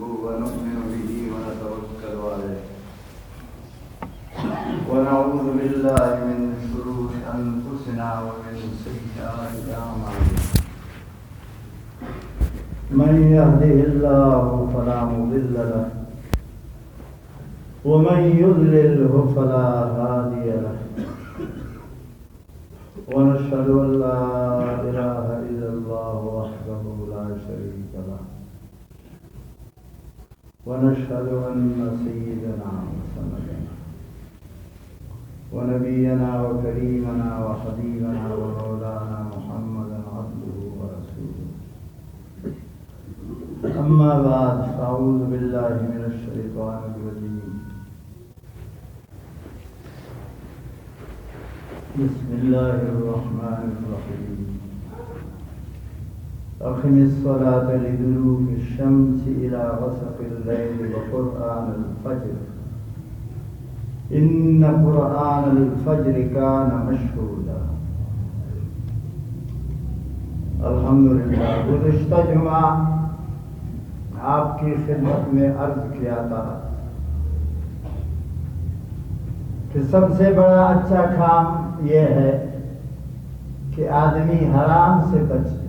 ونؤمن به ونتوكل عليه ونعوذ بالله من شرور أنفسنا ومن سيئات أعمالنا من يهده الله فلا مضل له ومن يضلله فلا هادي له ونشهد أن لا إله إلا الله وحده لا شريك له ونشهد أن سيدنا محمدا ونبينا وكريمنا وحبيبنا ومولانا محمدا عبده ورسوله أما بعد فأعوذ بالله من الشيطان الرجيم بسم الله الرحمن الرحيم أقم الصلاة لدلوك الشمس إلى غسق الليل وقرآن الفجر إن قرآن الفجر كان مشهودا الحمدللہ گزشتہ جمعہ آپ کی خدمت میں عرض کیا تھا کہ سب سے بڑا اچھا کام یہ ہے کہ آدمی حرام سے بچ جائے،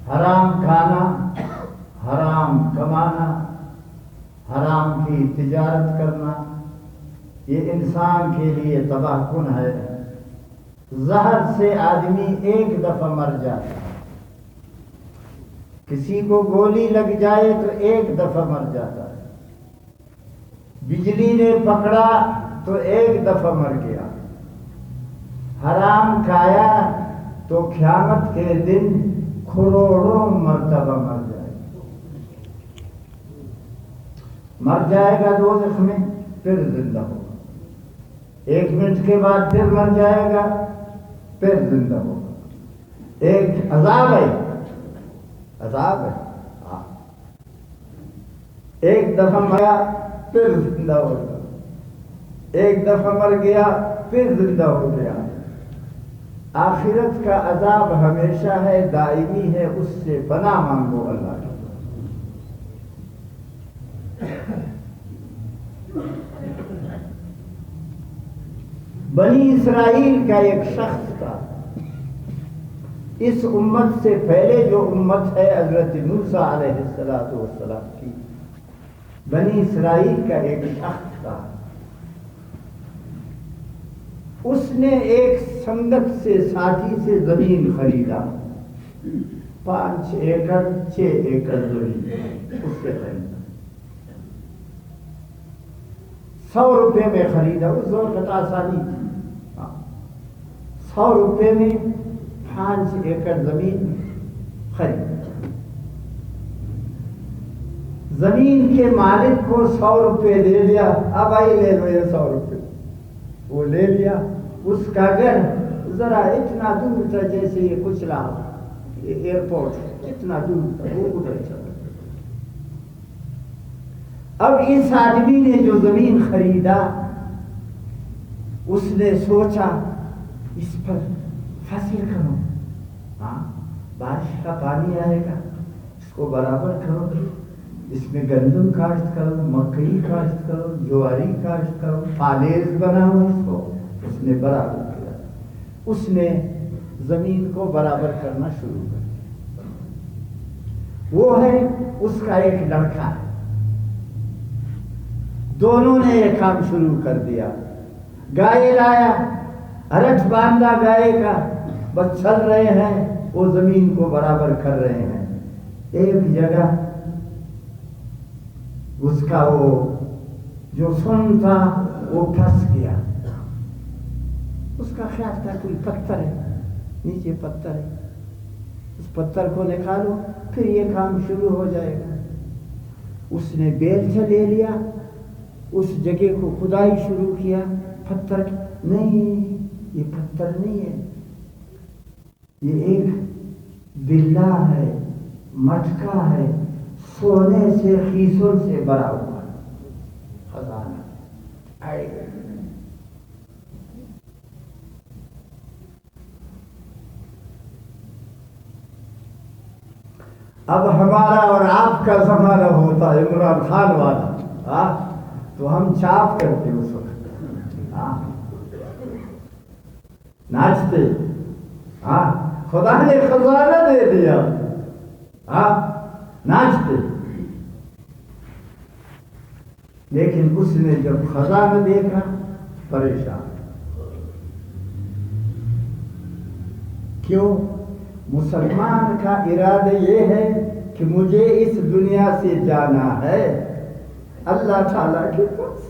حرام کھانا، حرام کمانا، حرام کی تجارت کرنا، یہ انسان کے لیے تباہ کن ہے۔ زہر سے آدمی ایک دفعہ مر جاتا ہے، کسی کو گولی لگ جائے تو ایک دفعہ مر جاتا ہے، بجلی نے پکڑا تو ایک دفعہ مر گیا، حرام کھایا تو قیامت کے دن کروڑوں مرتبہ مر جائے گا، مر جائے گا دوزخ میں، پھر زندہ ہوگا، 1 منٹ کے بعد پھر مر جائے گا، پھر زندہ ہوگا۔ ایک عذاب ہے، عذاب ہے، ایک دفعہ مرا پھر زندہ ہو گیا، ایک دفعہ مر گیا پھر زندہ ہو گیا۔ آخرت کا عذاب ہمیشہ ہے، دائمی ہے، اس سے پناہ مانگو اللہ کی۔ بنی اسرائیل کا ایک شخص تھا، اس امت سے پہلے جو امت ہے حضرت موسیٰ علیہ السلام کی، بنی اسرائیل کا ایک شخص تھا، اس نے ایک سنگت سے ساتھی سے زمین خریدا، 5 ایکڑ 6 ایکڑ زمین اس سے خریدا، 100 روپے میں خریدا، اس وقت آسانی تھی، 100 روپے میں 5 ایکڑ زمین خریدا۔ زمین کے مالک کو 100 روپے دے دیا، اب آئی لے لو یہ 100 روپے، وہ لے لیا۔ اس کا گھر ذرا اتنا دور تھا جیسے یہ کچلا ایئرپورٹ، اتنا دور تھا، وہ ادھر چلا۔ اب اس آدمی نے جو زمین خریدا، اس نے سوچا اس پر فصل کرو، بارش کا پانی آئے گا، اس کو برابر کرو، اس میں گندم کاشت کرو، مکئی کاشت کرو، جواری کاشت کرو، پالیز بناؤ، اس نے برابر کیا، اس نے زمین کو برابر کرنا شروع کر دیا۔ وہ ہے اس کا ایک لڑکا ہے، دونوں نے یہ کام شروع کر دیا۔ گائے لایا، ہرٹ باندھا گائے کا، بس چل رہے ہیں، وہ زمین کو برابر کر رہے ہیں۔ ایک جگہ اس کا وہ جو سن تھا وہ پھنس گیا، اس کا خیال تھا کوئی پتھر ہے، نیچے پتھر ہے، اس پتھر کو نکالو پھر یہ کام شروع ہو جائے گا۔ اس نے بیلچہ لے لیا، اس جگہ کو کھدائی شروع کیا، پتھر نہیں، یہ پتھر نہیں ہے، یہ ایک بلا ہے، مٹکا ہے، سونے سے خیسوں سے بھرا ہوا خزانہ آئے گا۔ اب ہمارا اور آپ کا زمانہ ہوتا ہے عمران خان والا، تو ہم چاپ کرتے اس وقت، ناچتے، خدا نے خزانہ دے دیا، ناچتے، لیکن اس نے جب خزانہ دیکھا پریشان۔ کیوں؟ مسلمان کا ارادہ یہ ہے کہ مجھے اس دنیا سے جانا ہے اللہ تعالیٰ کے پاس۔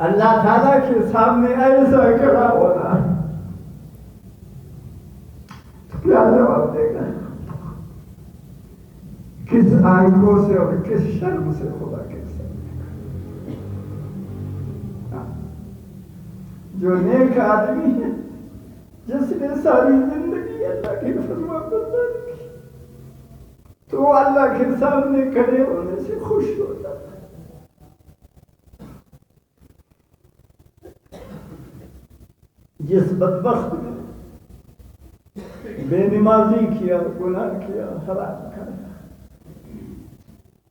اللہ تعالیٰ کے سامنے ایسا کھڑا ہونا، کیا جواب دے گا؟ کس آنکھوں سے اور کس شرم سے خدا کے سامنے؟ جو نیک آدمی ہے، جس نے ساری زندگی اللہ کی فرما برداری کی، تو اللہ کے سامنے کھڑے ہونے سے خوش ہوتا ہے۔ جس بدبخت نے بے نمازی کیا، گناہ کیا، حرام کھایا،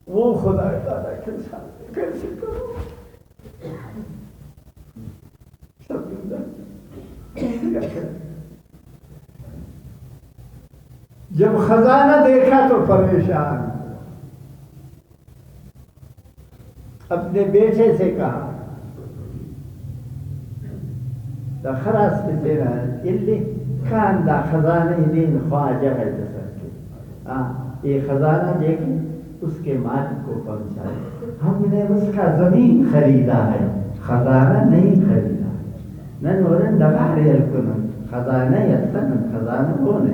وہ خدا تعالیٰ کے سامنے کیسے کرو؟ جب خزانہ دیکھا تو پریشان ہوا، اپنے بیٹے سے کہا دا خراس کے تیرا اللي كان دا خزانہ دین خواجہ ہے جیسا کہ یہ خزانہ دے کے اس کے مالک کو پہنچائے، ہم نے اس کا زمین خریدا ہے، خزانہ نہیں خریدا۔ نن ورن دغاري الكون خزانة يتن خزانة كونه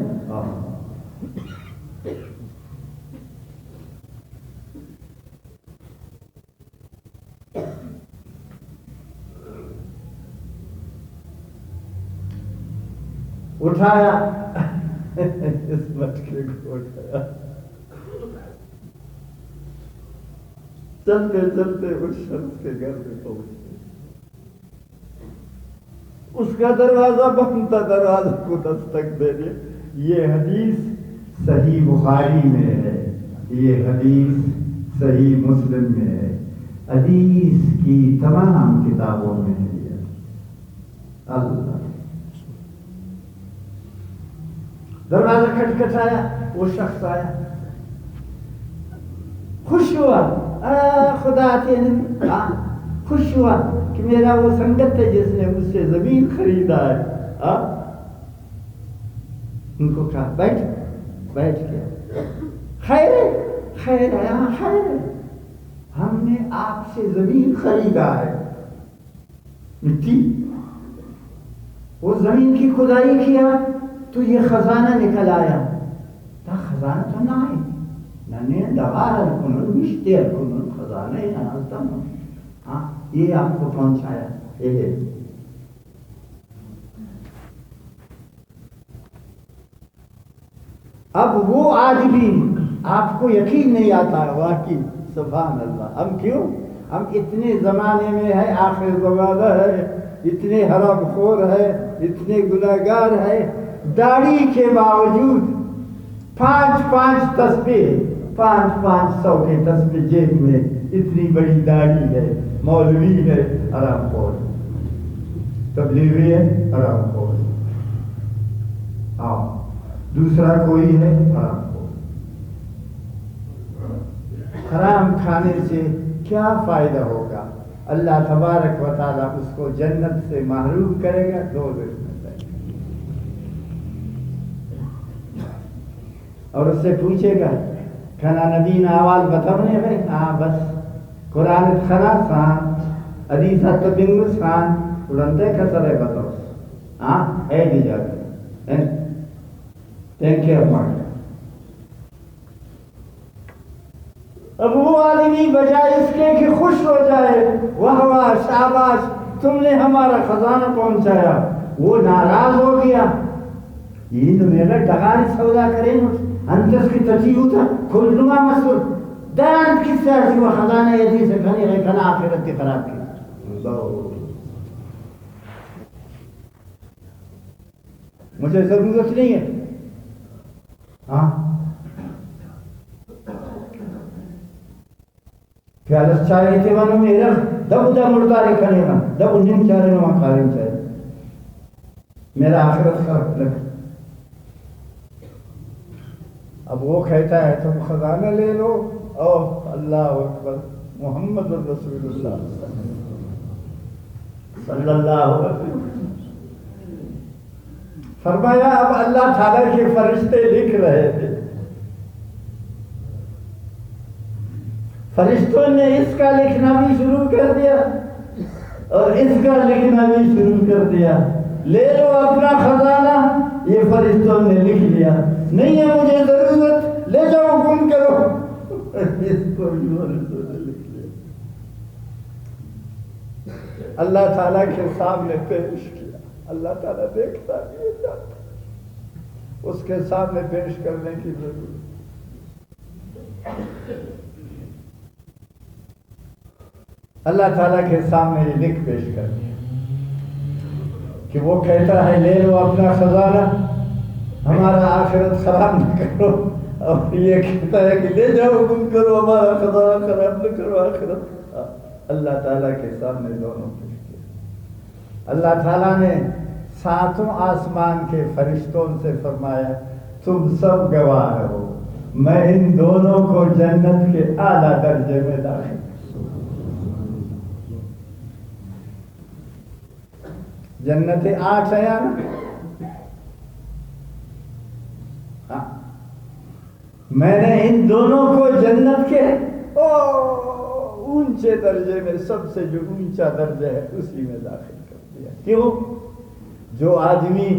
اٹھایا اس مٹکے کو اٹھایا، چلتے چلتے اس شخص کے گھر میں پہنچے، اس کا دروازہ بند تھا، دروازہ کو دستک دے دیا۔ یہ حدیث صحیح بخاری میں ہے، یہ حدیث صحیح مسلم میں ہے، حدیث کی تمام کتابوں میں ہے۔ اللہ دروازہ کھٹکھٹایا، وہ شخص آیا، خوش ہوا، خدا تینے خوش ہوا کہ میرا وہ سنگت ہے جس نے مجھ سے زمین خریدا ہے۔ ان کو کہا بیٹھ گیا، خیر ہے، خیر ہے، خیر ہے، ہم نے آپ سے زمین خریدا ہے، مٹی، وہ زمین کی کھدائی کیا تو یہ خزانہ نکل آیا، تا خزانہ تو نہ ہے، نہ دوار الکنون مشتے الکنون خزانہ ہی نہ، یہ آپ کو پہنچایا۔ اب وہ آدمی آپ کو یقین نہیں آتا، واقعی سبحان اللہ، ہم کیوں؟ ہم اتنے زمانے میں ہے، آخر زمانہ ہے، اتنے حرام خور ہے، اتنے گناہگار ہے، داڑھی کے باوجود 5 تسبیح، 500 کے تسبیح جیب میں، اتنی بڑی داڑھی ہے، مولوی ہے حرام خور، تبلیغی ہے حرام خور، دوسرا کوئی ہے حرام خور۔ حرام کھانے سے کیا فائدہ ہوگا؟ اللہ تبارک و تعالیٰ اس کو جنت سے محروم کرے گا، دوزخ میں جائے گا، اور اس سے پوچھے گا کھانا نبی آواز بتاؤنے گئے، بس قرآن خلاص حدیث بنگس خان اڑنتے کسرے بتاؤ، اے دی جاتے ٹیک کیئر مارک۔ اب وہ آدمی بجائے اس کے کہ خوش ہو جائے، واہ واہ شاباش تم نے ہمارا خزانہ پہنچایا، وہ ناراض ہو گیا، یہ تو میرا ڈگاری سودا کریں انتس کی تجیو تھا کھل نما مسئول دانت کس سے ایسی وہ خزانہ یدی سے کھنے گئے کھنا آخرت کے خراب کی۔ مجھے ضرورت نہیں ہے. ہاں پیالس چائے تھے مانو میرا دب دا مردارے کھڑے نا دب انہیں چارے نو کھارے چاہے میرا آخرت خراب لگ. اب وہ کہتا ہے تم خزانہ لے لو. اوہ اللہ اکبر محمد رسول اللہ صلی اللہ علیہ وسلم. فرمایا اب اللہ تعالیٰ کے فرشتے لکھ رہے تھے. فرشتوں نے اس کا لکھنا بھی شروع کر دیا اور اس کا لکھنا بھی شروع کر دیا. لے لو اپنا خزانہ, یہ فرشتوں نے لکھ لیا. نہیں ہے مجھے ضرورت, لے جاؤ گم کرو, اس کو بھی فرشتوں نے لکھ لیا. اللہ تعالیٰ کے سامنے پیش کیا. اللہ تعالیٰ دیکھتا نہیں جاتا, اس کے سامنے پیش کرنے کی ضرورت. اللہ تعالیٰ کے سامنے یہ لکھ پیش کر دیا کہ وہ کہتا ہے لے لو اپنا خزانہ, ہمارا آخرت خراب نہ کرو, اور یہ کہتا ہے کہ لے جاؤ گم کرو, ہمارا خزانہ خراب نہ کرو آخرت. اللہ تعالیٰ کے سامنے دونوں پیش کیا. اللہ تعالیٰ نے ساتوں آسمان کے فرشتوں سے فرمایا تم سب گواہ ہو, میں ان دونوں کو جنت کے اعلیٰ درجے میں داخل. جنت 8 ہے نا, میں نے ان دونوں کو جنت کے اونچے درجے میں, سب سے جو اونچا درجہ ہے اسی میں داخل کر دیا. کیوں؟ جو آدمی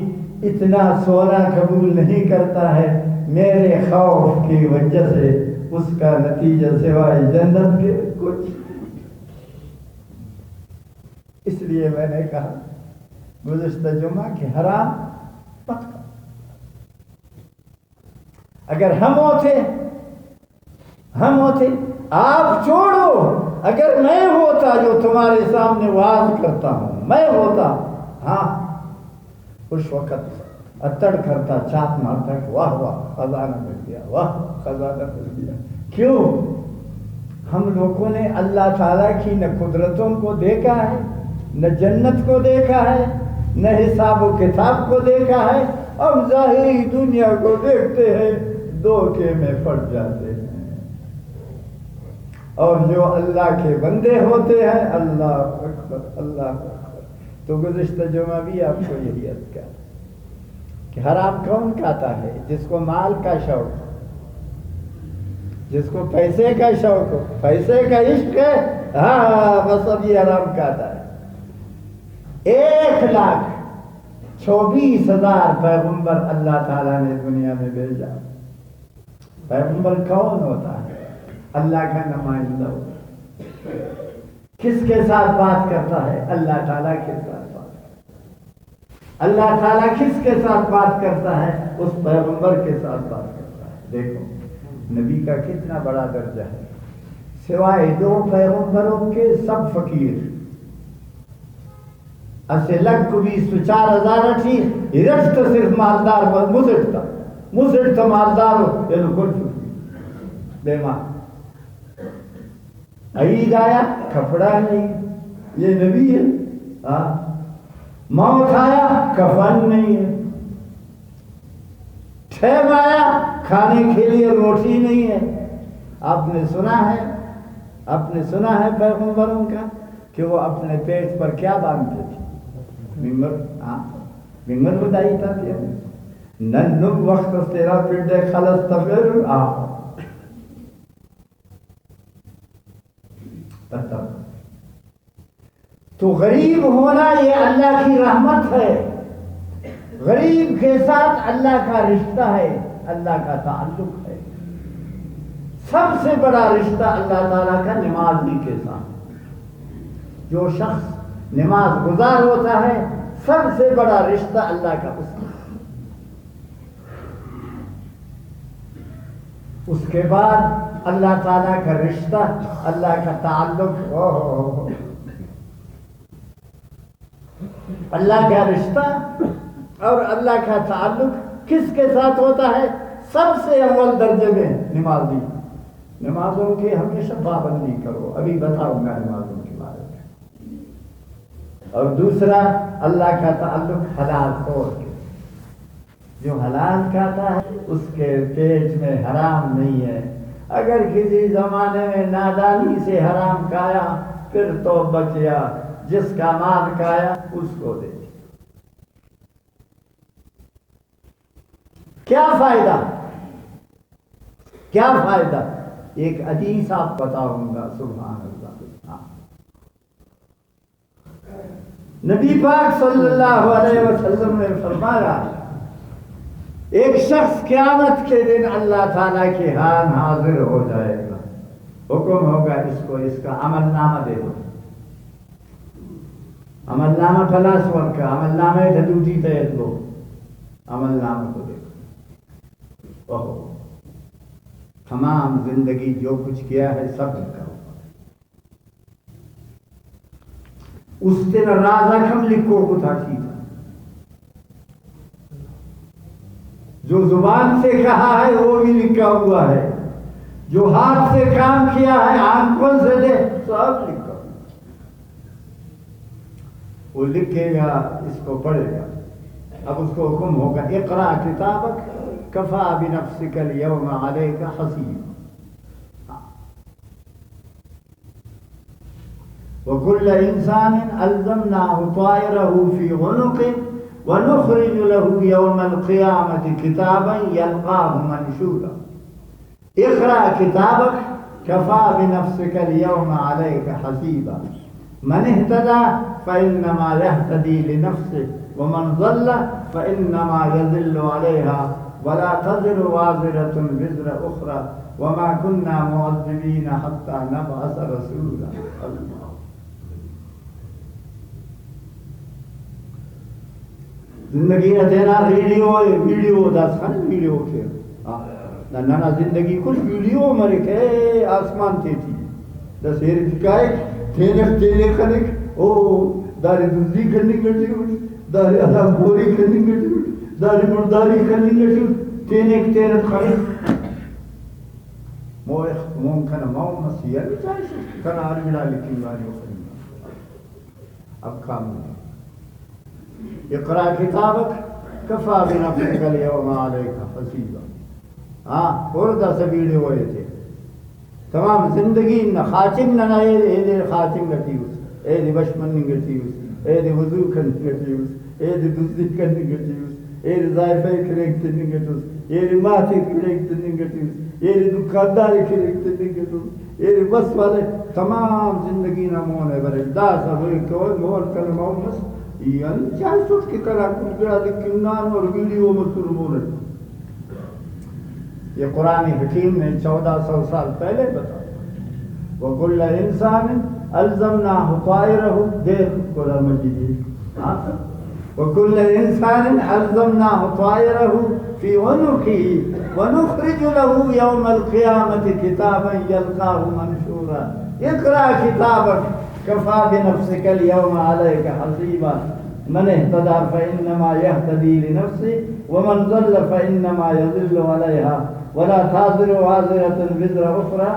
اتنا سونا قبول نہیں کرتا ہے میرے خوف کی وجہ سے, اس کا نتیجہ سوائے جنت کے کچھ. اس لیے میں نے کہا گزشتہ جمعہ کہ حرام مت کھاؤ. اگر ہم ہوتے آپ چھوڑو, اگر میں ہوتا جو تمہارے سامنے واز کرتا ہوں, میں ہوتا, ہاں اس وقت اتڑ کرتا, چاپ مارتا کہ واہ واہ خزانہ مل گیا, واہ خزانہ مل گیا. کیوں؟ ہم لوگوں نے اللہ تعالیٰ کی نہ قدرتوں کو دیکھا ہے, نہ جنت کو دیکھا ہے, نہ حساب و کتاب کو دیکھا ہے. اب ظاہری دنیا کو دیکھتے ہیں, دھوکے میں پڑ جاتے ہیں. اور جو اللہ کے بندے ہوتے ہیں, اللہ اکبر اللہ اکبر. تو گزشتہ جمعہ بھی آپ کو یہی عرض کیا کہ حرام کون کھاتا ہے؟ جس کو مال کا شوق ہو, جس کو پیسے کا شوق ہو, پیسے کا عشق ہے, ہاں بس اب یہ حرام کھاتا ہے. 1,24,000 پیغمبر اللہ تعالیٰ نے دنیا میں بھیجا. پیغمبر کون ہوتا ہے؟ اللہ کا نمائندہ ہوتا ہے. کس کے ساتھ بات کرتا ہے؟ اللہ تعالیٰ کے ساتھ بات کرتا ہے. اللہ تعالیٰ کس کے ساتھ بات کرتا ہے؟ اس پیغمبر کے ساتھ بات کرتا ہے. دیکھو نبی کا کتنا بڑا درجہ ہے. سوائے 2 پیغمبروں کے سب فقیر. اسے لگ کو بھی 4,000 اٹھی رشت صرف مالدار مسٹ مالدار ہو, یہ بالکل بے ماں. عید آیا کپڑا نہیں, یہ نبی ہے. موت آیا کفن نہیں ہے. ٹھیب آیا کھانے کے لیے روٹی نہیں ہے. آپ نے سنا ہے پیغمبروں کا کہ وہ اپنے پیٹ پر کیا باندھتے تھے؟ ممبر بدائی تھا کہ ننم وقت تیرا پیٹے خلص تفیر تو غریب ہونا یہ اللہ کی رحمت ہے. غریب کے ساتھ اللہ کا رشتہ ہے, اللہ کا تعلق ہے. سب سے بڑا رشتہ اللہ تعالیٰ کا نمازی کے ساتھ. جو شخص نماز گزار ہوتا ہے سب سے بڑا رشتہ اللہ کا اس کا. اس کے بعد اللہ تعالیٰ کا رشتہ, اللہ کا تعلق. اللہ کا رشتہ اور اللہ کا تعلق کس کے ساتھ ہوتا ہے؟ سب سے اول درجے میں نمازی. نمازوں کے ہمیشہ پابندی کرو، ابھی بتاؤں گا نمازوں کے بارے میں. اور دوسرا اللہ کا تعلق حلال خور کے، جو حلال کھاتا ہے اس کے پیٹ میں حرام نہیں ہے. اگر کسی زمانے میں نادانی سے حرام کھایا پھر تو بچ گیا، جس کا مال کھایا اس کو دے. کیا فائدہ؟ کیا فائدہ؟ ایک حدیث آپ بتاؤں گا. سبحان اللہ. نبی پاک صلی اللہ علیہ وسلم نے فرمایا ایک شخص قیامت کے دن اللہ تعالیٰ کے ہاں حاضر ہو جائے گا. حکم ہوگا اس کو اس کا عمل نامہ دے دو. عمل نامہ فلاس ور کا عمل نامہ ڈھلوٹی تیز دو، عمل نامہ کو دے دو. تمام زندگی جو کچھ کیا ہے سب لکھا ہوگا. اس دن رازہ کم لکھو کو تھا چیز، جو زبان سے کہا ہے وہ بھی لکھا ہوا ہے، جو ہاتھ سے کام کیا ہے آنکھوں سے دے سب لکھا ہوا. وہ لکھے گا، اس کو پڑھے گا. اب اس کو حکم ہوگا اقرا کتابک کفا بنفسک اليوم علیک حسیبا. وکل انسان الزمناه طائره فی عنقه ونخرج له یوم القیامة کتابا یلقاه منشورا. اقرا کتابک کفا بنفسک اليوم علیک حسیبا. من اهتدى فإنما يهتدي لنفسه ومن ضل فإنما يضل عليها ولا تزر وازرة وزر أخرى وما كنا معذبين حتى نبعث رسولا. زندگی نہ دینا ویڈیو دس خان ویڈیو کے نہ زندگی کچھ ویڈیو مرے کے آسمان تھی دس ہیر دکھائے تینے خلق او داری دزدی کرنی کرتی داری ادا گوری کرنی کرتی داری مرداری کرنی کرتی تینے تیرت خلق مویخ ممکن ماؤ مسیح کنا آرمینا لکھیں گاری وخلیم. اب کام نہیں. اقرا کتابک کفا بنفسک اليوم علیک حسیبا. اور دا سبیڑے ہوئے تھے تمام زندگی نہ خاچم نہ اے خاچم گٹیوس اے دی بشمن گٹیوس اے دی وضو کن گٹیوس اے دی دزدی کن گٹیوس اے دی ضائفہ کریکت گٹیوس اے دی ماتی کریکت گٹیوس اے دی دکانداری کریکت گٹیوس اے دی بس والے تمام زندگی نہ مونے برے دا سبوئی کوئی مول کن مونس یعنی چاہی سوٹ کی طرح کچھ گرا دی کنان اور ویڈیو مسور مونے. یہ قرآن حکیم نے 1400 سال پہلے بتایا. وَكُلَّ إِنسَانٍ أَلْزَمْنَاهُ طَائِرَهُ دیر قرآن مجید. وَكُلَّ إِنسَانٍ أَلْزَمْنَاهُ طَائِرَهُ فِي عُنُقِهِ وَنُخْرِجُ لَهُ يَوْمَ الْقِيَامَةِ كِتَابًا يَلْقَاهُ مَنشُورًا. اقرأ كتابك كفى بنفسك اليوم عليك حسيبا. من اهتدى فإنما يهتدي لنفسه ومن ضل فإنما يضل عليها ولا تزر وازرة وزر أخرى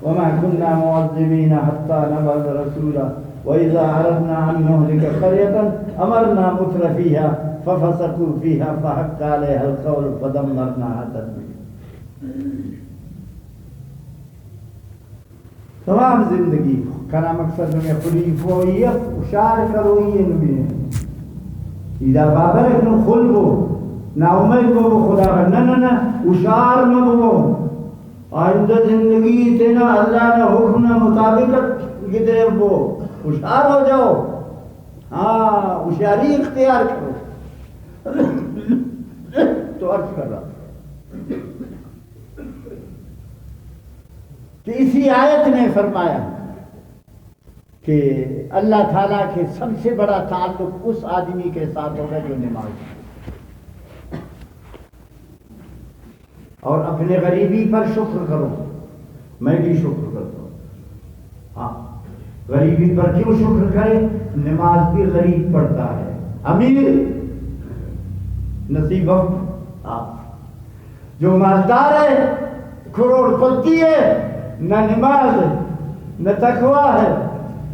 وما كنا معذبين حتى نبعث رسولا. وإذا أردنا أن نهلك قرية أمرنا متر فيها ففسقوا فيها فحق عليها القول فدمرناها تدميرا. تمام زندگی کنا مقصد میں خلیفویت اشار کروئی نبی ہے. اذا بابر ابن خلقو نا امید کو خدا کا نہ اشار مبو آئندہ زندگی تینا اللہ نے حکم مطابق گدے وہ اشار ہو جاؤ. ہاں اشاری اختیار کرو. تو عرض کر رہا کہ اسی آیت نے فرمایا کہ اللہ تعالیٰ کے سب سے بڑا تعلق اس آدمی کے ساتھ ہوگا جو نماز. اور اپنے غریبی پر شکر کرو. میں بھی شکر کرتا ہوں. ہاں غریبی پر کیوں شکر کرے؟ نماز بھی غریب پڑھتا ہے. امیر نصیب جو مالدار ہے، کروڑ پتی ہے، نہ نماز ہے، نہ تقویٰ ہے،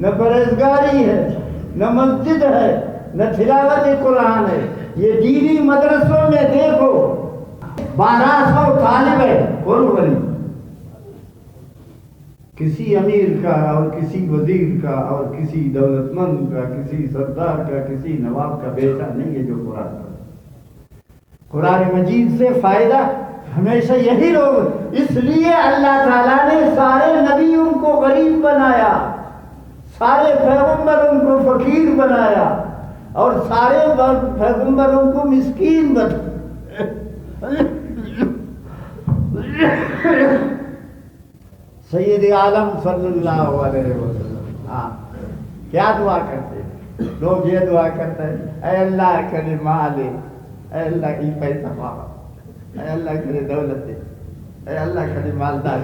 نہ پرہیزگاری ہے، نہ مسجد ہے، نہ تلاوت قرآن ہے. یہ دینی مدرسوں میں دیکھو 1200 طالب ہے، کون بنی؟ کسی امیر کا اور کسی وزیر کا اور کسی دولت مند کا، کسی سردار کا، کسی نواب کا بیٹا نہیں ہے جو قرآن پڑھے. قرآن مجید سے فائدہ ہمیشہ یہی لوگ. اس لیے اللہ تعالیٰ نے سارے نبیوں کو غریب بنایا، سارے پیغمبروں کو فقیر بنایا، اور سارے پیغمبروں کو مسکین بنایا. سید عالم صلی اللہ علیہ وسلم کیا دعا کرتے ہیں؟ لوگ یہ دعا کرتے ہیں اے اللہ کرے مال دے، اے اللہ کی پیسہ پاوا، اے اللہ کرے دولت دے، اے اللہ کرے مالدار.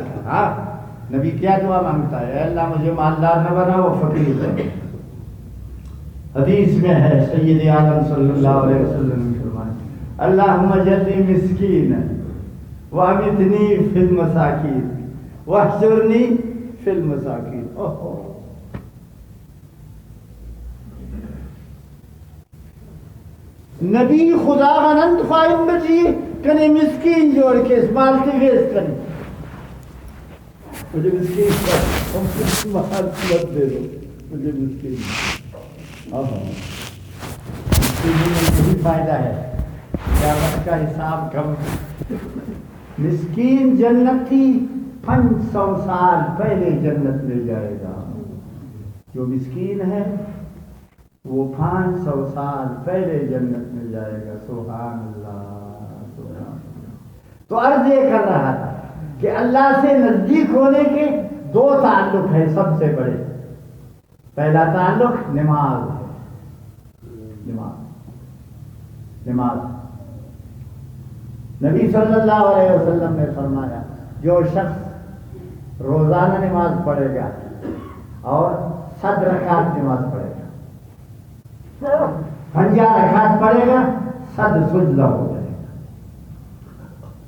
نبی کیا دعا مانگتا ہے؟ اے اللہ مجھے مالدار نہ بنا، وہ فقیر ہے. حدیث میں ہے سید عالم صلی اللہ علیہ وسلم نے فرمایا اللہم اجعلنی مسکینا وامیتنی فی المساکین واحشرنی فی المساکین. نبی خدا غنند خواہم بچی کنی مسکین جوڑ کے اس مالتی ویس کنی. مجھے مسکین کا مال مت دے دو، مجھے مسکین. مسکین میں یہی فائدہ ہے، قیامت کا حساب کم. مسکین جنتی 500 سال پہلے جنت میں جائے گا. جو مسکین ہے وہ 500 سال پہلے جنت میں جائے گا. سبحان اللہ سبحان اللہ. تو عرض یہ کر رہا تھا کہ اللہ سے نزدیک ہونے کے 2 تعلق ہیں سب سے بڑے. پہلا تعلق نماز ہے. نماز نبی صلی اللہ علیہ وسلم نے فرمایا جو شخص روزانہ نماز پڑھے گا اور 100 رکعت نماز پڑھے گا، 50 رکعت پڑھے گا، 100 سجدہ ہو جائے گا.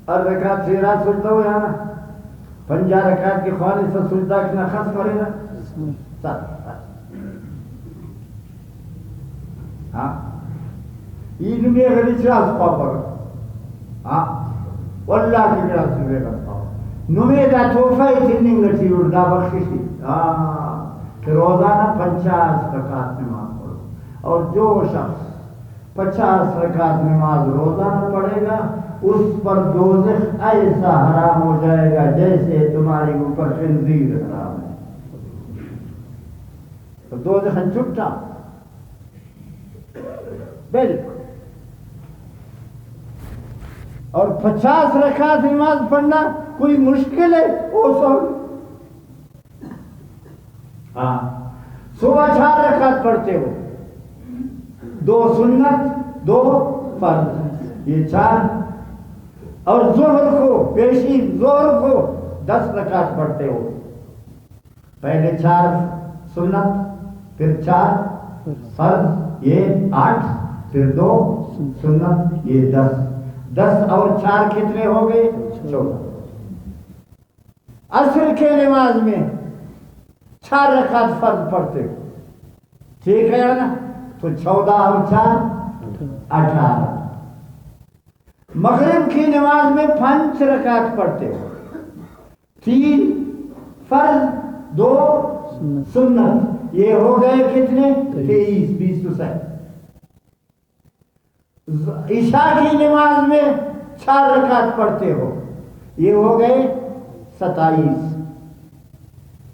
اور رکعت سے رات سجدہ ہو جانا، 50 رکعت کی خواہش سے سجدہ کنا خاص پڑے گا 100. یہ میں غلی چراس پاپا واللہ کی گراس میں کرتا ہوں نمیدہ توفہ اتنی گٹی اردہ بخشی کہ روزانہ 50 رکعت نماز پڑھو. اور جو شخص 50 رکعت نماز روزانہ پڑھے گا اس پر دوزخ ایسا حرام ہو جائے گا جیسے تمہارے اوپر خنزیر حرام ہے. تو دوزخ چھٹا بالکل. اور 50 رکعت نماز پڑھنا کوئی مشکل ہے؟ وہ سب صبح 4 رکعت پڑھتے ہو، 2 سنت 2 فرض، یہ 4. اور ظہر کو پیشی ظہر کو 10 رکعت پڑھتے ہو، پہلے 4 سنت پھر 4 فرض یہ 8 پھر 2 سنت یہ 10. 10 اور 4 کتنے ہو گئے؟ 14. عصر کے نماز میں 4 رکعت فرض پڑھتے ہو، ٹھیک ہے نا؟ تو 14 اور 4 18. مغرب کی نماز میں 5 رکعت پڑھتے ہو، 3 فرض 2 سنت، یہ ہو گئے کتنے؟ 23 20 تو صحیح. عشاء کی نماز میں 4 رکعت پڑھتے ہو، یہ ہو گئے 27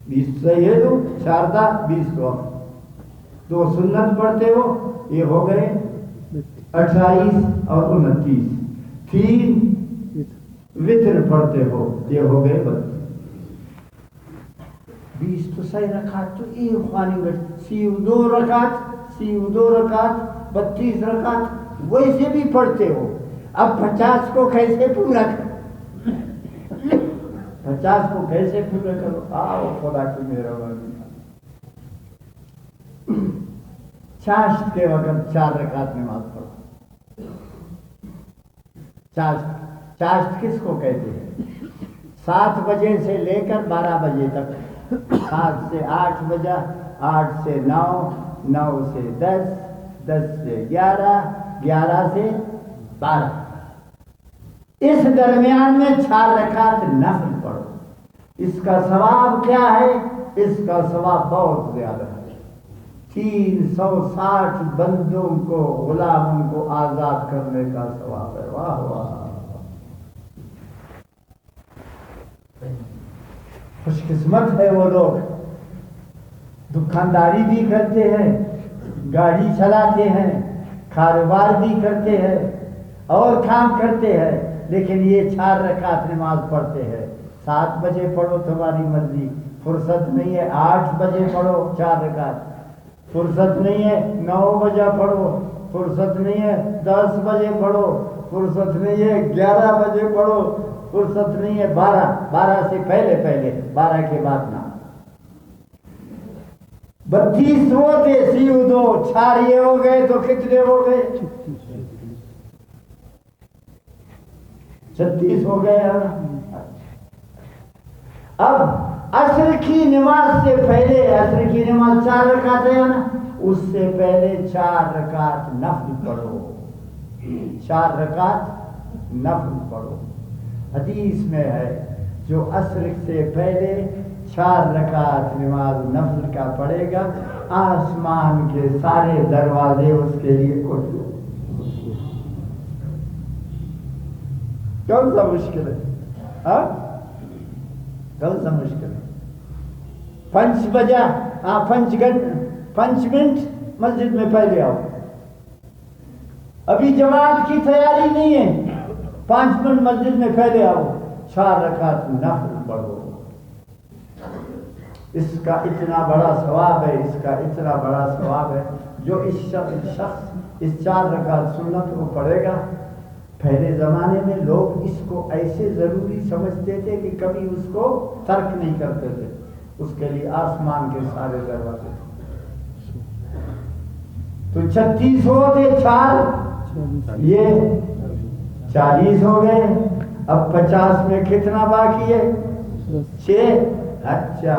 20 صحیح ہے، تو 4 20 تو 2 سنت پڑھتے ہو، یہ ہو گئے 28 اور 29. 3 وتر پڑھتے ہو، یہ ہو گئے 20 تو صحیح رکعت. تو یہ خوانی گٹ 2 رکعت 2 رکعت 32 رکعت ویسے بھی پڑھتے ہو. اب 50 کو کیسے پورا کرو؟ 50 کو کیسے پورا کرو؟ آؤ خدا کی مہربانی. چاشت کے وقت 4 رکعت نماز پڑھو، چاشت، چاشت کس کو کہتے ہیں؟ 7 بجے سے لے کر 12 بجے تک، 7 سے 8 بجے، 8 سے 9، 9 سے 10، 10 سے 11، 11 سے 12، اس درمیان میں 4 رکعت نفل پڑھو۔ اس کا ثواب کیا ہے؟ اس کا ثواب بہت زیادہ ہے، 360 بندوں کو، غلاموں کو آزاد کرنے کا ثواب ہے۔ واہ واہ، خوش قسمت ہے وہ لوگ، دکانداری بھی کرتے ہیں، گاڑی چلاتے ہیں، کاروبار بھی کرتے ہیں اور کام کرتے ہیں، لیکن یہ 4 رکعت نماز پڑھتے ہیں۔ 7 بجے پڑھو تمہاری مرضی، فرصت نہیں ہے 8 بجے پڑھو 4 رکعت، فرصت نہیں ہے 9 بجے پڑھو، فرصت نہیں ہے 10 بجے پڑھو، فرصت نہیں ہے 11 بجے پڑھو، فرصت نہیں ہے 12 سے پہلے 12 کے بعد نہ۔ 32 ہوتے سیو 2، 4 یہ ہو گئے تو کتنے ہو گئے؟ 36 ہو گئے۔ اب عصر کی نماز سے پہلے، عصر کی نماز 4 رکعت ہے نا، اس سے پہلے 4 رکعت نفل پڑھو، 4 رکعت نفل پڑھو۔ حدیث میں ہے جو عصر سے پہلے 4 رکعت نماز نفل کا پڑھے گا، آسمان کے سارے دروازے اس کے لیے کھل گئے۔ کون سا مشکل ہے؟ ہاں کون سا مشکل ہے؟ 5 بجے، 5 منٹ مسجد میں پہلے آؤ، ابھی جماعت کی تیاری نہیں ہے، 5 منٹ مسجد میں پہلے آؤ، 4 رکعت نفل پڑھو۔ اس کا اتنا بڑا ثواب ہے، اس کا اتنا بڑا ثواب ہے، جو اس شخص اس 4 رکعت سنت کو پڑھے گا۔ پہلے زمانے میں لوگ اس کو ایسے ضروری سمجھتے تھے کہ کبھی اس کو ترک نہیں کرتے تھے، اس کے لیے آسمان کے سارے دروازے۔ تو 36 ہوتے 4، یہ 40 ہو گئے، اب 50 میں کتنا باقی ہے؟ 6۔ اچھا،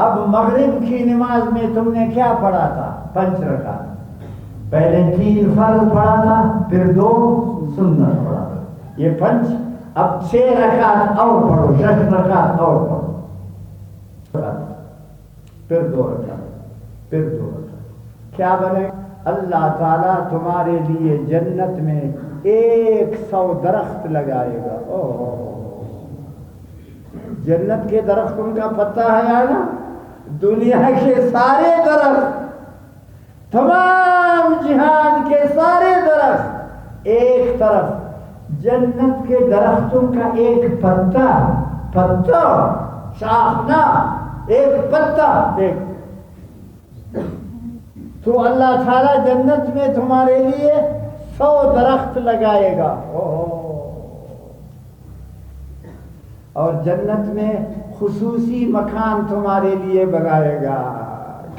اب مغرب کی نماز میں تم نے کیا پڑھا تھا؟ 5 رکعت، پہلے 3 فرض پڑھا تھا، پھر 2 سنت پڑھا تھا، یہ 5۔ اب 6 رکعت اور پڑھو، 6 رکعت اور پڑھو، پھر 2 رکعت، پھر 2 رکعت، کیا بنے؟ اللہ تعالیٰ تمہارے لیے جنت میں 100 درخت لگائے گا۔ جنت کے درختوں کا پتہ ہے نا؟ دنیا کے سارے درخت، تمام جہان کے سارے درخت ایک طرف، جنت کے درختوں کا ایک پتا شاخ نہ، ایک پتا ایک، تو اللہ تعالیٰ جنت میں تمہارے لیے 100 درخت لگائے گا۔ اور جنت میں خصوصی مکان تمہارے لیے بنائے گا،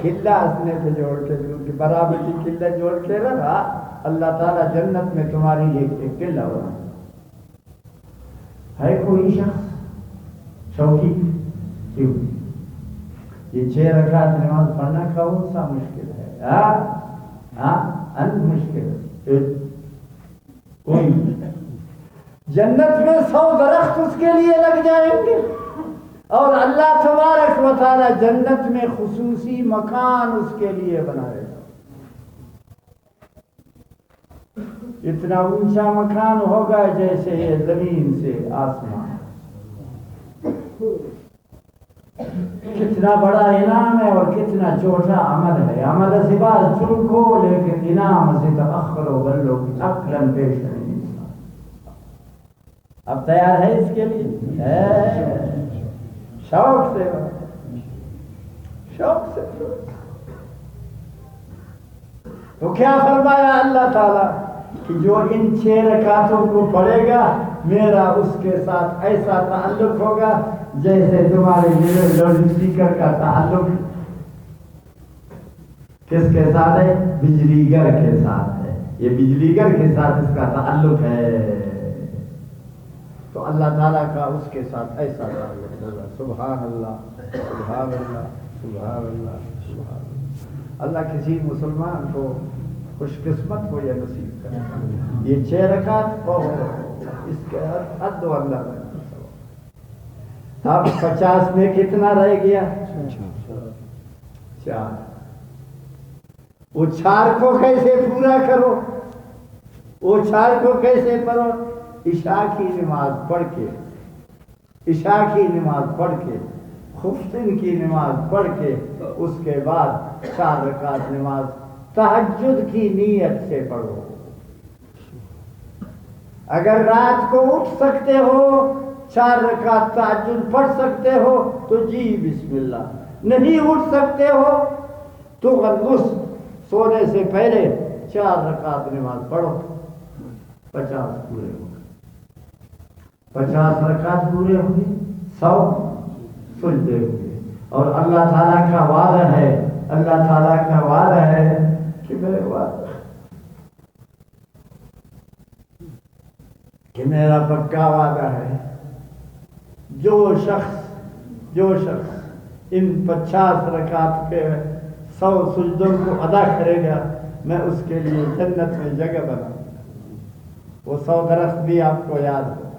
قلعہ اپنے پہ جوڑ کے، برابر کی قلعہ جوڑ کے رکھا اللہ تعالیٰ جنت میں تمہارے لیے ایک قلعہ بنا۔ ہے کوئی شخص شوقی؟ کیوں؟ یہ 6 رکعت نماز پڑھنا کون سا مشکل ہے؟ ان مشکل ہے کوئی؟ جنت میں 100 درخت اس کے لیے لگ جائیں گے، اور اللہ تبارک و تعالی جنت میں خصوصی مکان اس کے لیے بنائے گا۔ اتنا اونچا مکان ہوگا جیسے یہ زمین سے آسمان۔ کتنا بڑا انعام ہے اور کتنا چھوٹا عمل ہے۔ عمل سے بعض چنکو، لیکن انعام سے تأخر و بلو عقلا پیش نہیں۔ اب تیار ہے اس کے لیے؟ شوق سے، شوق سے۔ تو کیا فرمایا اللہ تعالیٰ کہ جو ان 6 رکعتوں کو پڑھے گا میرا اس کے ساتھ ایسا تعلق ہوگا جیسے تمہارے لاؤڈ اسپیکر کا تعلق کس کے ساتھ ہے؟ بجلی گھر کے ساتھ ہے۔ یہ بجلی گھر کے ساتھ اس کا تعلق ہے، تو اللہ تعالیٰ کا اس کے ساتھ ایسا تعلق ہوگا. سبحان اللہ سبحان اللہ سبحان اللہ سبحان اللہ. اللہ کسی مسلمان کو خوش قسمت کو یہ نصیب کرے. یہ 6 رکعت اس کے حد و اللہ میں. اب 50 میں کتنا رہ گیا؟ 4. وہ 4 کو کیسے پورا کرو؟ وہ 4 کو کیسے پڑھو؟ عشاء کی نماز پڑھ کے، عشاء کی نماز پڑھ کے، خفتن کی نماز پڑھ کے، اس کے بعد 4 رکعت نماز تہجد کی نیت سے پڑھو. اگر رات کو اٹھ سکتے ہو 4 رکعت تہجد پڑھ سکتے ہو تو جی بسم اللہ. نہیں اٹھ سکتے ہو تو اس سونے سے پہلے 4 رکعت نماز پڑھو. 50 پورے ہو گئے. 50 رکعت پورے ہو گئے، 100 سجدے ہوئے. اور اللہ تعالیٰ کا وعدہ ہے، اللہ تعالیٰ کا وعدہ ہے کہ میرا پکا وعدہ ہے، جو شخص ان 50 رکعت پہ 100 سجدوں کو ادا کرے گا، میں اس کے لیے جنت میں جگہ بناؤں. وہ 100 درخت بھی آپ کو یاد ہو،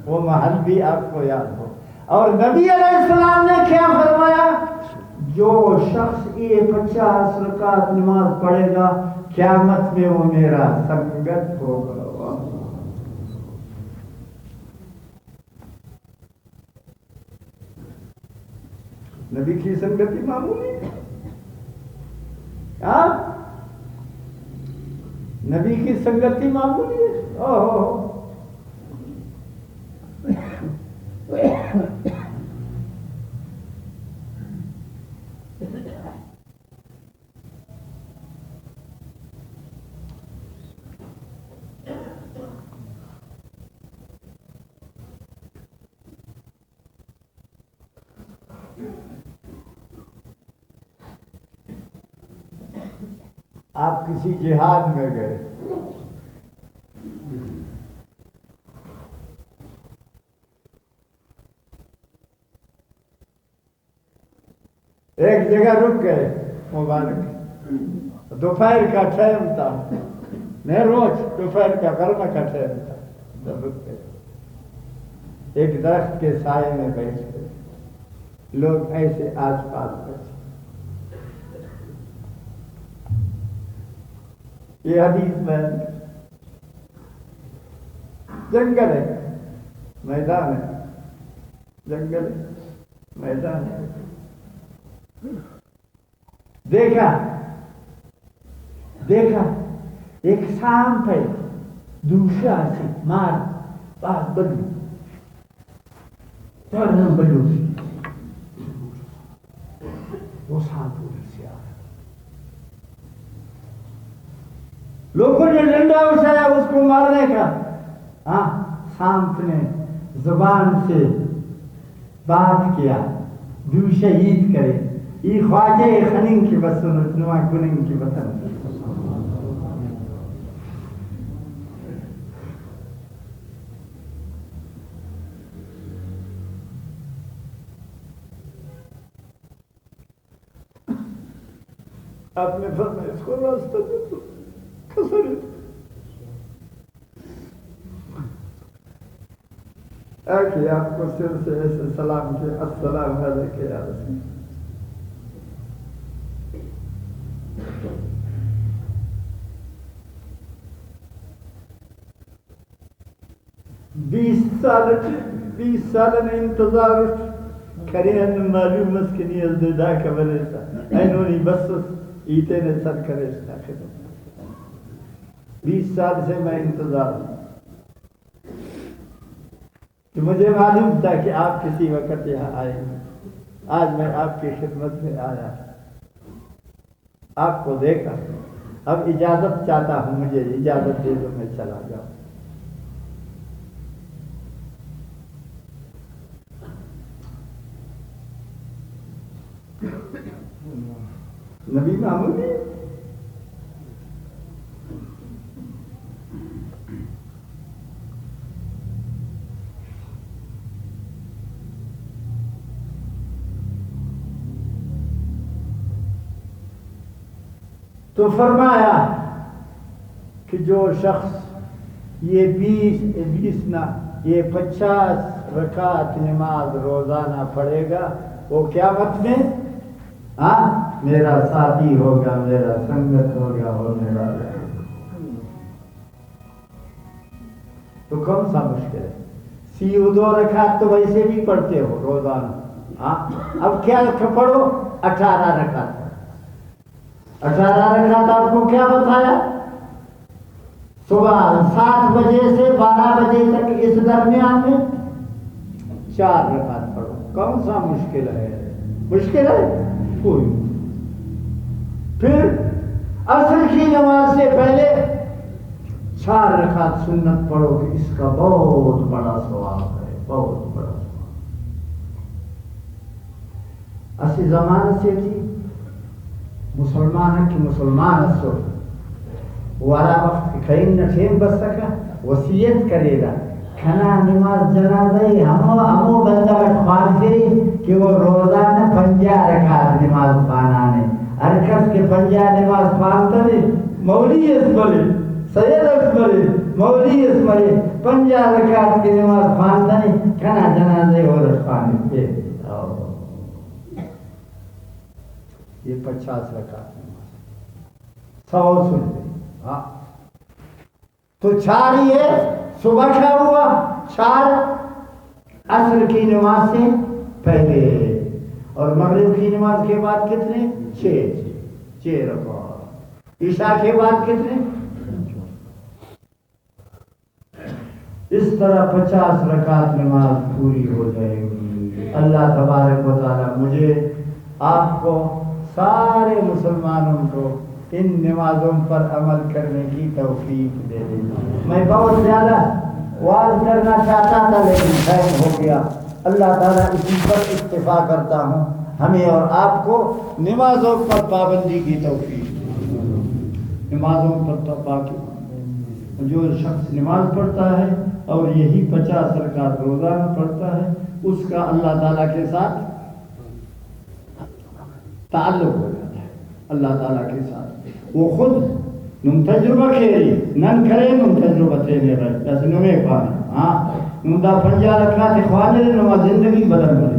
وہ محل بھی آپ کو یاد ہو. اور نبی علیہ السلام نے کیا فرمایا؟ جو شخص یہ 50 رکعت نماز پڑھے گا قیامت میں وہ میرا سنگت ہوگا. نبی کی سنگتی معمولی ہے. نبی کی سنگتی معمولی ہے. آپ کسی جہاد میں گئے، ایک جگہ رک گئے مبارک، دوپہر کا ٹائم تھا، نہیں روز دوپہر کا گرما کا ٹائم تھا. رک گئے ایک درخت کے سائے میں بیٹھ گئے. لوگ ایسے آس پاس بیٹھے. یہ حدیث میں جنگل ہے، میدان ہے، جنگل ہے، میدان ہے. دیکھا ایک سانپ ہے، دوسرا سے مار بات بدلو بلو. وہ سانپ پوری سے آ رہا. لوگوں نے ڈنڈا اٹھایا اس کو مارنے کا. سانپ نے زبان سے بات کیا، جو شہید کرے یہ خواجہ خننگ کی بسنت نما کننگ کی بسن. آپ نے فرمایا اس کو راستہ دے دو، کسر آکے آپ کو سر سے ایسے سلام کیا، السلام علیکم یا رسول. 20 سال انتظار کریں معلوم مسکنی از دیدا کبریسا اینونی بسس ایتے نے سر کریسا خدم. 20 سال سے میں انتظار ہوں. مجھے معلوم تھا کہ آپ کسی وقت یہاں آئیں گے. آج میں آپ کی خدمت میں آیا، آپ کو دیکھا. اب اجازت چاہتا ہوں، مجھے اجازت دے دو میں چلا جاؤں. نبی معمولی تو فرمایا کہ جو شخص یہ 20 نہ یہ 50 رکعت نماز روزانہ پڑھے گا وہ قیامت میں میرا ساتھی ہوگا، میرا سنگت ہوگا ہونے والا۔ تو کون سا مشکل ہے؟ 2 رکعت تو ویسے بھی پڑھتے ہو روزانہ، اب کیا پڑھو 18 رکعت۔ 18 رکعت آپ کو کیا بتایا؟ صبح 7 بجے سے 12 بجے تک اس درمیان میں 4 رکعت پڑھو۔ کون سا مشکل ہے؟ مشکل ہے کوئی؟ پھر عصر کی نماز سے پہلے 4 رکعت سنت پڑھو کہ اس کا بہت بڑا ثواب ہے، بہت بڑا ثواب۔ اسی زمانے سے تھی مسلمان کی مسلمان سو والا وقت کہیں نہ بس سکا وصیت کرے گا کھنا نماز جنازہ ہمو بندہ خوان سے کہ وہ روزانہ 50 رکعت نماز پانا ہے۔ ارکس کے 50 نماز پانتا نہیں، مولی اسمرے سید اسمرے مولی اسمرے 50 رکعت کی نماز پانتا نہیں، کھنا جنازہ ہو رکھانے پہ یہ 50 رکعت نماز 100 سن لے۔ تو 4 یہ صبح کیا ہوا؟ 4 عصر کی نماز سے پہلے اور مغرب کی نماز کے بعد کتنے؟ 6 رکعت۔ عشاء کے بعد کتنے؟ اس طرح 50 رکعت نماز پوری ہو جائے گی۔ اللہ تبارک و تعالی مجھے آپ کو سارے مسلمانوں کو ان نمازوں پر عمل کرنے کی توفیق دے دے۔ میں بہت زیادہ واضح کرنا چاہتا تھا لیکن ٹائم ہو گیا۔ اللہ تعالیٰ اسی پر اکتفا کرتا ہوں، ہمیں اور آپ کو نمازوں پر پابندی کی توفیق دے۔ نمازوں پر پابندی، جو شخص نماز پڑھتا ہے اور یہی 50 رکعت روزانہ پڑھتا ہے اس کا اللہ تعالیٰ کے ساتھ تعلق ہو جاتا ہے، اللہ تعالیٰ کے ساتھ۔ وہ خود نم تجربہ کھیری نن کرے نم تجربہ تینے رہے جیسے نمیں پانے نم دا 50 رکعت اخوانے نماز زندگی بدل کرے۔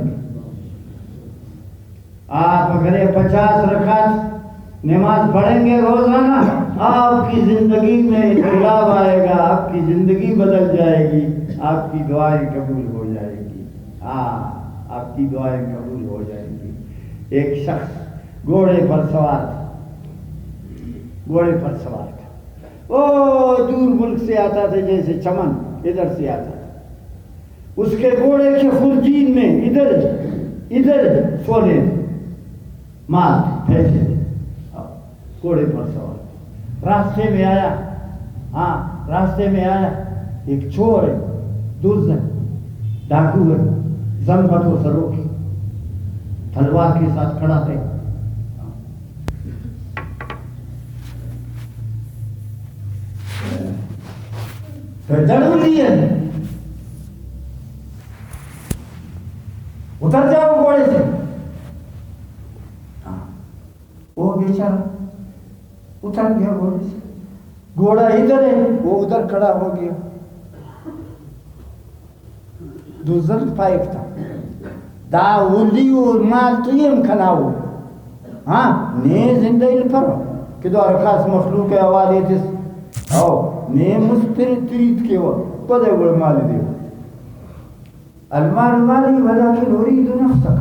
آپ اگر 50 رکعت نماز پڑھیں گے روزانہ آپ کی زندگی میں انقلاب آئے گا، آپ کی زندگی بدل جائے گی، آپ کی دعائیں قبول ہو جائے گی۔ آپ کی دعائیں قبول ہو جائیں گی۔ ایک شخص گھوڑے پر سوار تھا، وہ دور ملک سے آتا تھا، جیسے چمن ادھر سے آتا تھا۔ اس کے گھوڑے کے خرجین میں ادھر سونے مال پیسے تھے، گھوڑے پر سوار راستے میں آیا ایک چور ہے، ڈاکو ہے، زنبت و سروکی تلوار کے ساتھ کھڑا ہے۔ اتر جاؤ گھوڑے سے۔ وہ بیچارہ اتر گیا گھوڑے سے، گھوڑا ادھر ہے وہ ادھر کھڑا ہو گیا۔ دوزر پائپ تھا دا ولیو مال تو یم کھناو نے زندگی پر کہ دو ارخاص مخلوق حوالے تس او نے مسترد ترید کے وقت پدے گوڑ مالی دیو المال مالی ولیکن ارید نفسک۔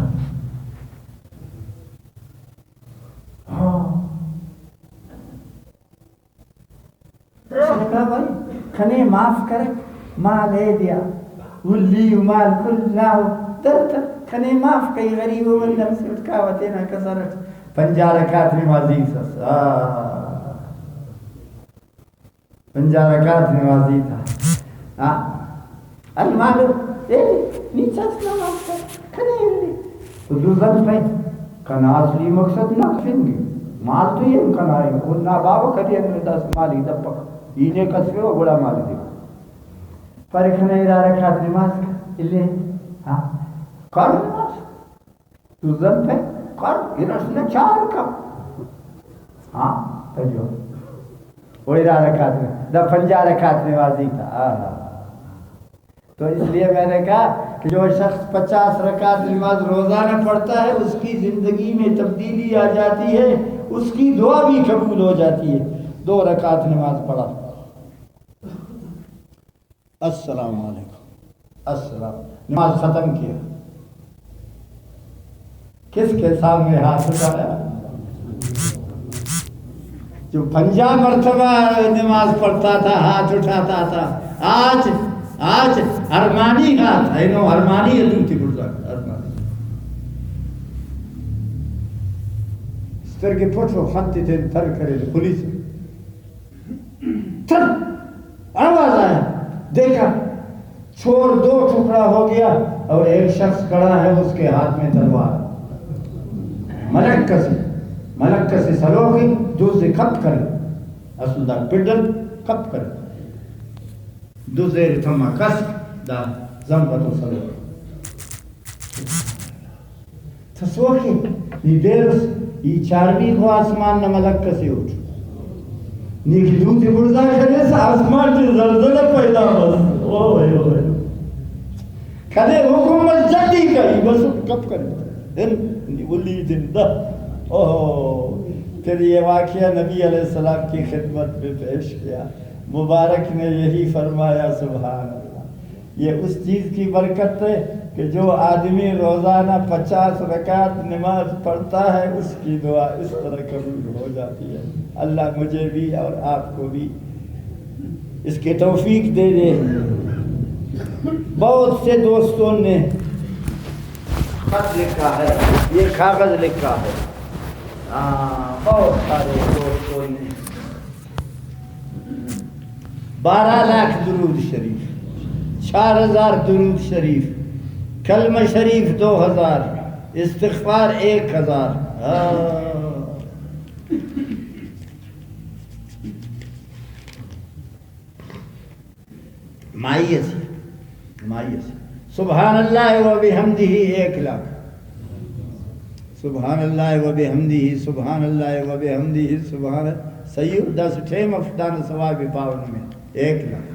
اس نے کہا بھائی کھنے معاف کرے، مال ہے دیا ولی مال کل ناو درتا کھنے معاف کئی غریب و بندر سے اٹھکاوتے نہ کسرت 50 رکعت نمازی سس 50 رکعت نمازی تھا۔ المال نیچا سنا معاف کر کھنے لی تو دوزن پہ کھنا اصلی مقصد نہ کھنگی مال تو یہ کھنا ہے خود نہ بابا کھڑی انہوں دس مالی دپک یہ کسوے ہو بڑا مالی دے پر کھنے رکعت نماز لے کر نماز دوزن پہ کر یہ رسنا 4 کم جو وہی رکعت میں دا 50 رکعت نمازی تھا. تو اس لیے میں نے کہا کہ جو شخص 50 رکعت نماز روزانہ پڑھتا ہے اس کی زندگی میں تبدیلی آ جاتی ہے، اس کی دعا بھی قبول ہو جاتی ہے. 2 رکعت نماز پڑھا، السلام علیکم، السلام، نماز ختم کیا. کس کے سامنے ہاتھ اٹھایا؟ جو 50 مرتبہ نماز پڑھتا تھا ہاتھ اٹھاتا تھا، آج ارمانی ہاتھ ہے. نو ارمانی ہے دوتی بڑھتا ارمانی اس طرح کے پھوٹو خانتی تھے تر کرے پولیس تر آواز آیا، دیکھا چھوڑ 2 ٹکڑا ہو گیا اور ایک شخص کھڑا ہے اس کے ہاتھ میں تلوار. ملک سے سلوکی دوسرے کھپ کرے اصل دا پڈل کھپ کرے دوسرے تھما کس دا زنبتو سلوکی تسوکی یہ دیرس یہ 4ویں کو آسمان نہ ملک کسی اٹھ نیکی دوسری برزا کرے سا آسمان کی زلزلہ پیدا بس کھلے حکومت جدی کری بس کب کرے ولی زندہ. پھر یہ واقعہ نبی علیہ السلام کی خدمت میں پیش کیا. مبارک نے یہی فرمایا سبحان اللہ، یہ اس چیز کی برکت ہے کہ جو آدمی روزانہ 50 رکعت نماز پڑھتا ہے اس کی دعا اس طرح قبول ہو جاتی ہے. اللہ مجھے بھی اور آپ کو بھی اس کی توفیق دے دے. بہت سے دوستوں نے خط لکھا ہے، یہ کاغذ لکھا ہے، بہت سارے دوستوں نے 12 لاکھ درود شریف، 4000 درود شریف، کلمہ شریف 2000، استغفار 1000. مائیس سبحان اللہ و بحمدہ 1 لاکھ، سبحان اللہ و بحمدہ، سبحان اللہ و بحمدہ، سبحان سید 10 ٹھیم افدان ثواب پاون میں 1 لاکھ.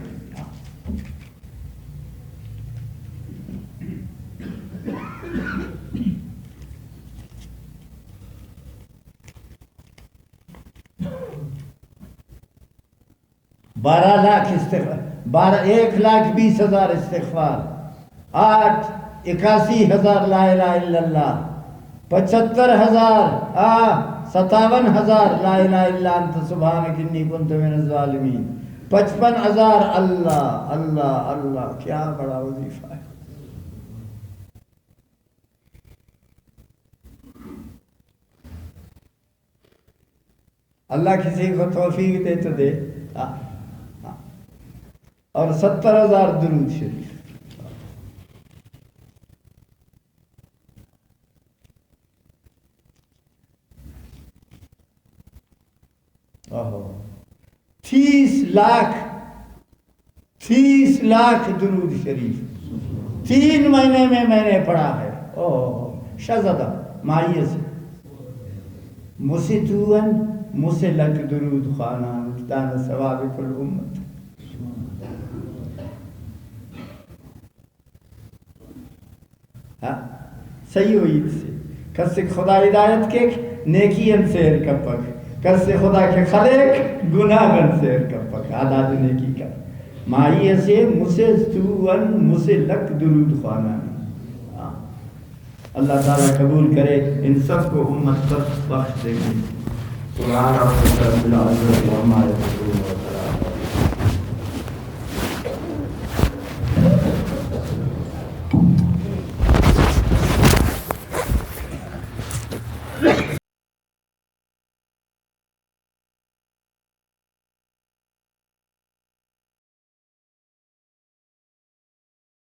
بارہ لاکھ استغفار، 1,20,000 استغفار، 81,000 لا الہ الا اللہ، 75,000 57,000 لا الہ الا انت سبحانک انی کنت من الظالمین، 55,000 اللہ اللہ اللہ. کیا بڑا وظیفہ ہے. اللہ کسی کو توفیق دے تو دے. اور 70,000 درود شریف. اوہ 30 لاکھ درود شریف 3 مہینے میں نے پڑھا ہے. اوہ شہزادہ مائیے سے مسیتون مسلک درود خانان دان ثواب کل امت. صحیح ہوئی سے کس سے خدا ہدایت کے نیکی ان سیر کپک، کس سے خدا کے خلیق گناہ ان سیر کپک. آداد نیکی کا مائیے سے مسے سوان مسے لک درود خانان. اللہ تعالیٰ قبول کرے ان سب کو امت پر بخش دے گی. سبحان ربک رب العزت عما یصفون.